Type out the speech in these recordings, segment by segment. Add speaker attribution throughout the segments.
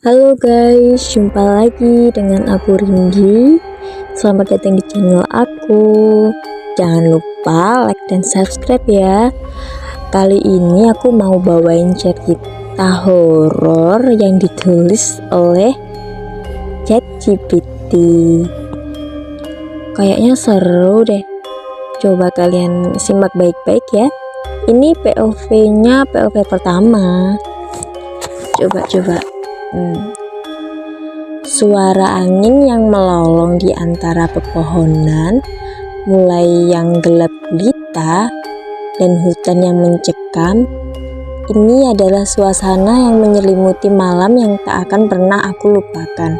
Speaker 1: Halo guys, jumpa lagi dengan aku Ringgi. Selamat datang di channel aku. Jangan lupa like dan subscribe ya. Kali ini aku mau bawain cerita horor yang ditulis oleh ChatGPT. Kayaknya seru deh. Coba kalian simak baik-baik ya. Ini POV-nya POV pertama. Coba. Suara angin yang melolong di antara pepohonan, mulai yang gelap gulita dan hutan yang mencekam. Ini adalah suasana yang menyelimuti malam yang tak akan pernah aku lupakan.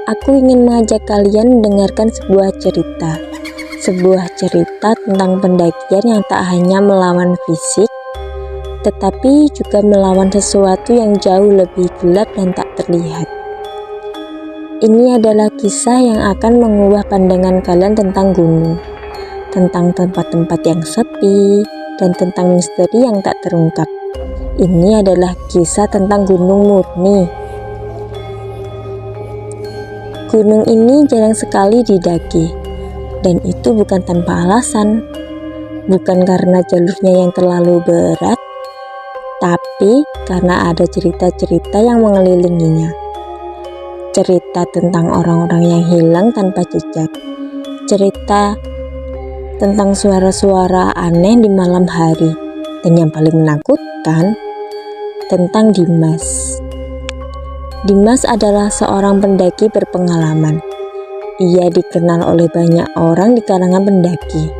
Speaker 1: Aku ingin mengajak kalian mendengarkan sebuah cerita tentang pendakian yang tak hanya melawan fisik, tetapi juga melawan sesuatu yang jauh lebih gelap dan tak terlihat. Ini adalah kisah yang akan mengubah pandangan kalian tentang gunung, tentang tempat-tempat yang sepi, dan tentang misteri yang tak terungkap. Ini adalah kisah tentang Gunung Murni. Gunung ini jarang sekali didaki, dan itu bukan tanpa alasan. Bukan karena jalurnya yang terlalu berat, tapi karena ada cerita-cerita yang mengelilinginya. Cerita tentang orang-orang yang hilang tanpa jejak. Cerita tentang suara-suara aneh di malam hari. Dan yang paling menakutkan, tentang Dimas. Dimas adalah seorang pendaki berpengalaman. Ia dikenal oleh banyak orang di kalangan pendaki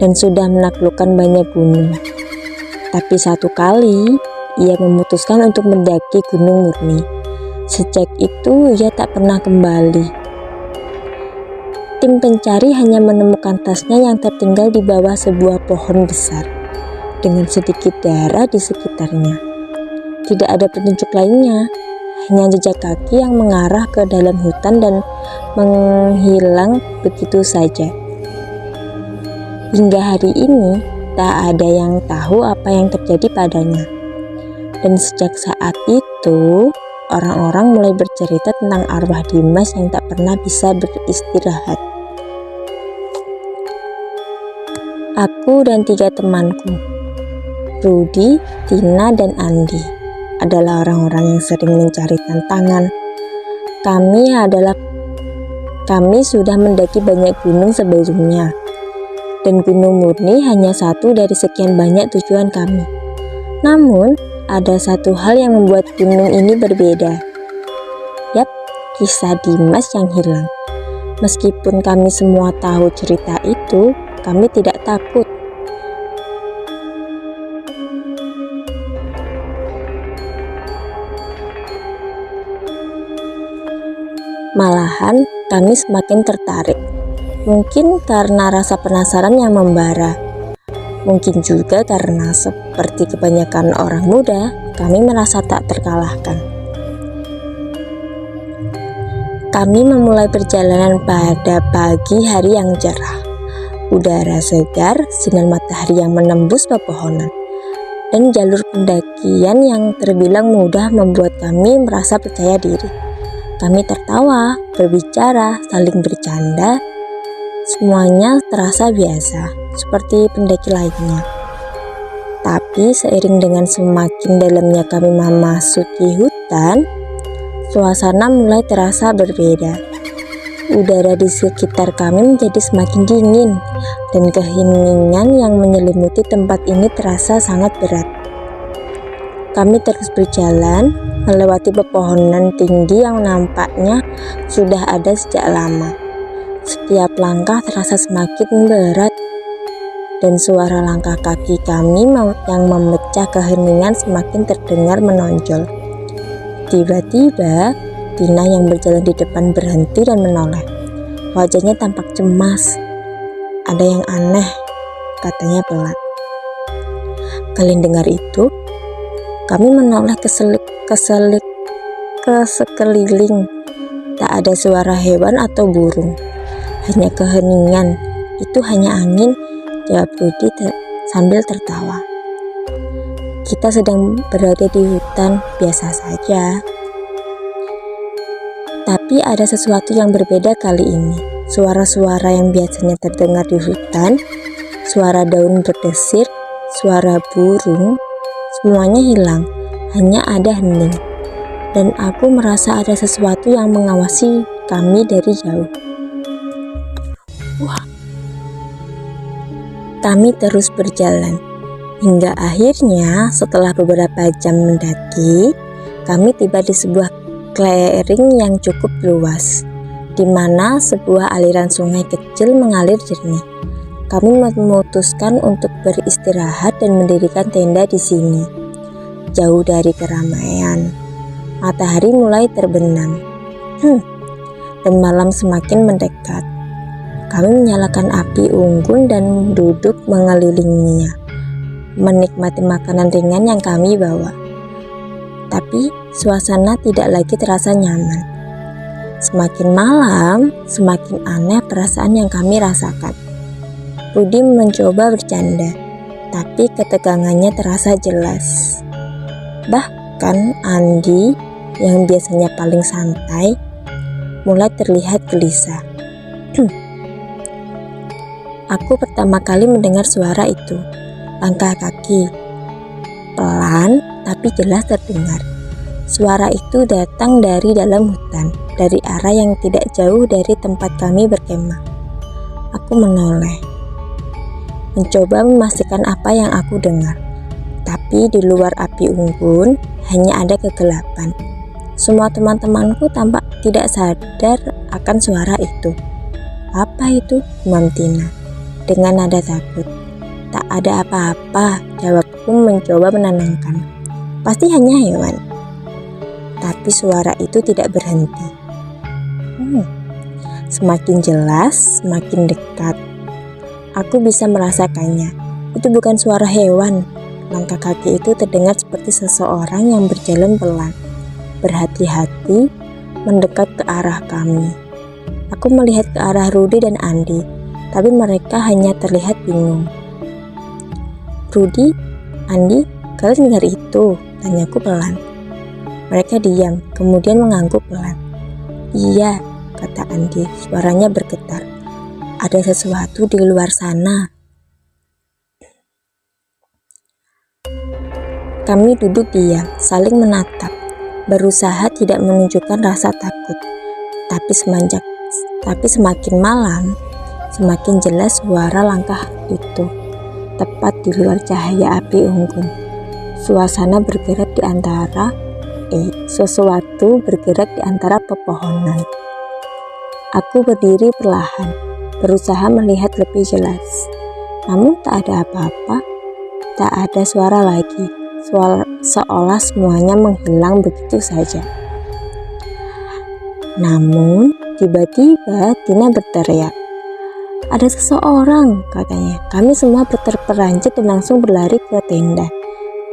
Speaker 1: dan sudah menaklukkan banyak gunung. Tapi satu kali, ia memutuskan untuk mendaki Gunung Murni. Sejak itu, ia tak pernah kembali. Tim pencari hanya menemukan tasnya yang tertinggal di bawah sebuah pohon besar, dengan sedikit darah di sekitarnya. Tidak ada petunjuk lainnya, hanya jejak kaki yang mengarah ke dalam hutan dan menghilang begitu saja. Hingga hari ini, tak ada yang tahu apa yang terjadi padanya. Dan sejak saat itu, orang-orang mulai bercerita tentang arwah Dimas yang tak pernah bisa beristirahat. Aku dan 3 temanku, Rudy, Tina, dan Andi, adalah orang-orang yang sering mencari tantangan. Kami sudah mendaki banyak gunung sebelumnya, dan Gunung Murni hanya satu dari sekian banyak tujuan kami. Namun, ada satu hal yang membuat gunung ini berbeda. Yap, kisah Dimas yang hilang. Meskipun kami semua tahu cerita itu, kami tidak takut. Malahan, kami semakin tertarik. Mungkin karena rasa penasaran yang membara. Mungkin juga karena seperti kebanyakan orang muda, kami merasa tak terkalahkan. Kami memulai perjalanan pada pagi hari yang cerah. Udara segar, sinar matahari yang menembus pepohonan, dan jalur pendakian yang terbilang mudah membuat kami merasa percaya diri. Kami tertawa, berbicara, saling bercanda. Semuanya terasa biasa, seperti pendaki lainnya. Tapi seiring dengan semakin dalamnya kami memasuki hutan, suasana mulai terasa berbeda. Udara di sekitar kami menjadi semakin dingin, dan keheningan yang menyelimuti tempat ini terasa sangat berat. Kami terus berjalan, melewati pepohonan tinggi yang nampaknya sudah ada sejak lama. Setiap langkah terasa semakin berat, dan suara langkah kaki kami yang memecah keheningan semakin terdengar menonjol. Tiba-tiba, Tina yang berjalan di depan berhenti dan menoleh. Wajahnya tampak cemas. Ada yang aneh, katanya pelan. Kalian dengar itu? Kami menoleh ke sekeliling. Tak ada suara hewan atau burung. Hanya keheningan. Itu hanya angin, jawab Rudy sambil tertawa. kita sedang berada di hutan biasa saja. Tapi ada sesuatu yang berbeda kali ini. Suara-suara yang biasanya terdengar di hutan, suara daun berdesir, suara burung, semuanya hilang. Hanya ada hening. Dan aku merasa ada sesuatu yang mengawasi kami dari jauh. Wah. Kami terus berjalan. Hingga akhirnya setelah beberapa jam mendaki, kami tiba di sebuah clearing yang cukup luas, di mana sebuah aliran sungai kecil mengalir jernih. Kami memutuskan untuk beristirahat dan mendirikan tenda di sini, jauh dari keramaian. Matahari mulai terbenam, dan malam semakin mendekat. Kami menyalakan api unggun dan duduk mengelilinginya, menikmati makanan ringan yang kami bawa. Tapi suasana tidak lagi terasa nyaman. Semakin malam, semakin aneh perasaan yang kami rasakan. Rudy mencoba bercanda, tapi ketegangannya terasa jelas. Bahkan Andi, yang biasanya paling santai, mulai terlihat gelisah. Aku pertama kali mendengar suara itu. Langkah kaki, pelan tapi jelas terdengar. Suara itu datang dari dalam hutan, dari arah yang tidak jauh dari tempat kami berkemah. Aku menoleh, mencoba memastikan apa yang aku dengar. Tapi di luar api unggun, hanya ada kegelapan. Semua teman-temanku tampak tidak sadar akan suara itu. Apa itu? Gumam Tina dengan nada takut. Tak ada apa-apa, jawabku mencoba menenangkan. Pasti hanya hewan. Tapi suara itu tidak berhenti. Semakin jelas, semakin dekat. Aku bisa merasakannya. Itu bukan suara hewan. Langkah kaki itu terdengar seperti seseorang yang berjalan pelan, berhati-hati, mendekat ke arah kami. Aku melihat ke arah Rudy dan Andi, tapi mereka hanya terlihat bingung. Rudy, Andi, kalian dengar itu? Tanyaku pelan. Mereka diam, kemudian mengangguk pelan. Iya, kata Andi, suaranya bergetar. Ada sesuatu di luar sana. Kami duduk diam, saling menatap, berusaha tidak menunjukkan rasa takut. Tapi semakin malam, semakin jelas suara langkah itu, tepat di luar cahaya api unggun. Sesuatu bergerak di antara pepohonan. Aku berdiri perlahan, berusaha melihat lebih jelas. Namun tak ada apa-apa, tak ada suara lagi, seolah semuanya menghilang begitu saja. Namun, tiba-tiba Tina berteriak. Ada seseorang, katanya. Kami semua terperanjat dan langsung berlari ke tenda.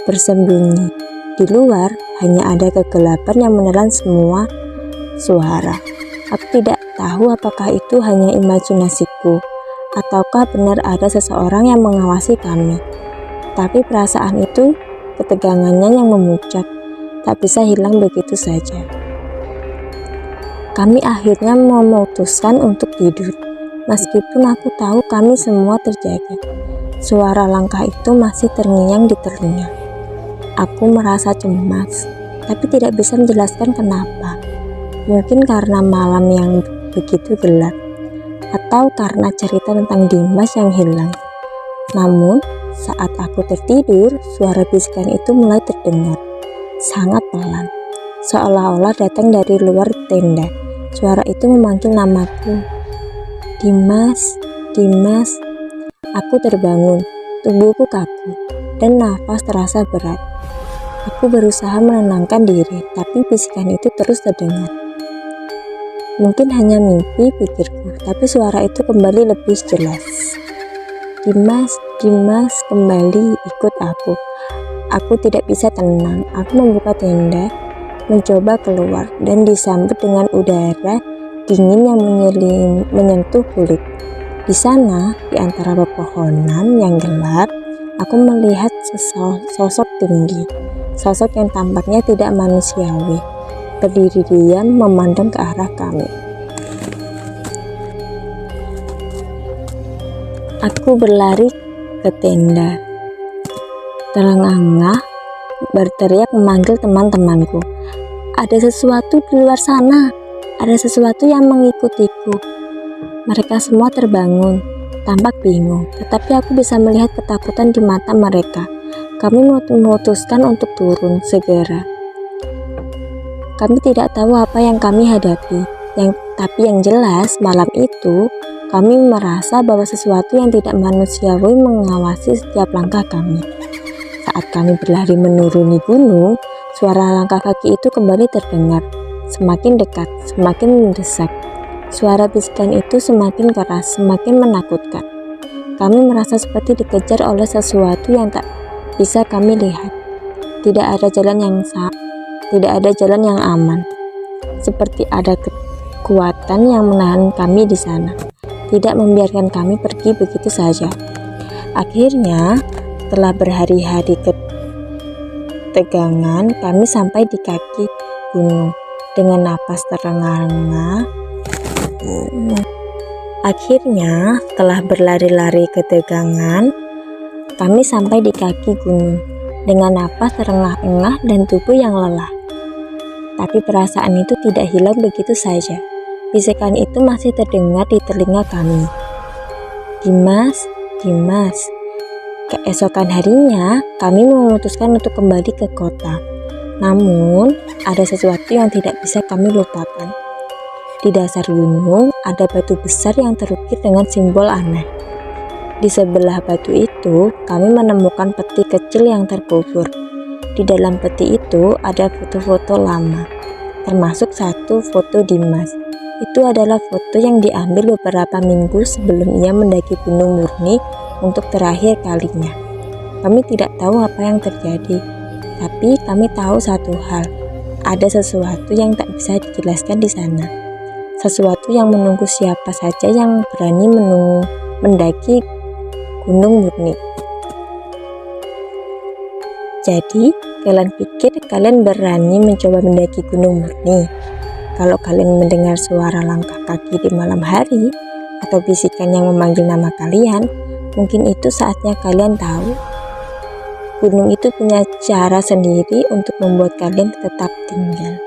Speaker 1: Bersembunyi. Di luar, hanya ada kegelapan yang menelan semua suara. Aku tidak tahu apakah itu hanya imajinasiku, ataukah benar ada seseorang yang mengawasi kami. Tapi perasaan itu, ketegangannya yang memuncak, tak bisa hilang begitu saja. Kami akhirnya memutuskan untuk tidur. Meskipun aku tahu kami semua terjaga, suara langkah itu masih terngiang di telinga. Aku merasa cemas, tapi tidak bisa menjelaskan kenapa. Mungkin karena malam yang begitu gelap, atau karena cerita tentang Dimas yang hilang. Namun, saat aku tertidur, suara bisikan itu mulai terdengar, sangat pelan, seolah-olah datang dari luar tenda. Suara itu memanggil namaku. Dimas, Dimas. Aku terbangun, tubuhku kaku, dan nafas terasa berat. Aku berusaha menenangkan diri, tapi bisikan itu terus terdengar. Mungkin hanya mimpi, pikirku, tapi suara itu kembali lebih jelas. Dimas, Dimas, kembali ikut aku. Aku tidak bisa tenang. Aku membuka tenda, mencoba keluar, dan disambut dengan udara dingin yang menyentuh kulit. Di sana, di antara pepohonan yang gelap, aku melihat sosok tinggi, sosok yang tampaknya tidak manusiawi, berdiri diam memandang ke arah kami. Aku berlari ke tenda, terengah-engah berteriak memanggil teman-temanku. Ada sesuatu di luar sana, ada sesuatu yang mengikutiku. Mereka semua terbangun, tampak bingung, tetapi aku bisa melihat ketakutan di mata mereka. Kami memutuskan untuk turun segera. Kami tidak tahu apa yang kami hadapi, tapi yang jelas malam itu kami merasa bahwa sesuatu yang tidak manusiawi mengawasi setiap langkah kami. Saat kami berlari menuruni gunung, suara langkah kaki itu kembali terdengar, semakin dekat, semakin mendesak. Suara bisikan itu semakin keras, semakin menakutkan. Kami merasa seperti dikejar oleh sesuatu yang tak bisa kami lihat. Tidak ada jalan yang aman. Seperti ada kekuatan yang menahan kami di sana, tidak membiarkan kami pergi begitu saja. Akhirnya, setelah berhari-hari ketegangan, kami sampai di kaki gunung dengan napas terengah-engah. Akhirnya, setelah berlari-lari ketegangan, kami sampai di kaki gunung dengan napas terengah-engah dan tubuh yang lelah. Tapi perasaan itu tidak hilang begitu saja. Bisikan itu masih terdengar di telinga kami. Dimas, Dimas. Keesokan harinya, kami memutuskan untuk kembali ke kota. Namun, ada sesuatu yang tidak bisa kami lupakan. Di dasar gunung, ada batu besar yang terukir dengan simbol aneh. Di sebelah batu itu, kami menemukan peti kecil yang terkubur. Di dalam peti itu, ada foto-foto lama, termasuk satu foto Dimas. Itu adalah foto yang diambil beberapa minggu sebelum ia mendaki Gunung Murni untuk terakhir kalinya. Kami tidak tahu apa yang terjadi, tapi kami tahu satu hal, ada sesuatu yang tak bisa dijelaskan di sana. Sesuatu yang menunggu siapa saja yang berani mendaki Gunung Murni. Jadi, kalian pikir kalian berani mencoba mendaki Gunung Murni? Kalau kalian mendengar suara langkah kaki di malam hari atau bisikan yang memanggil nama kalian, mungkin itu saatnya kalian tahu gunung itu punya cara sendiri untuk membuat kalian tetap tinggal.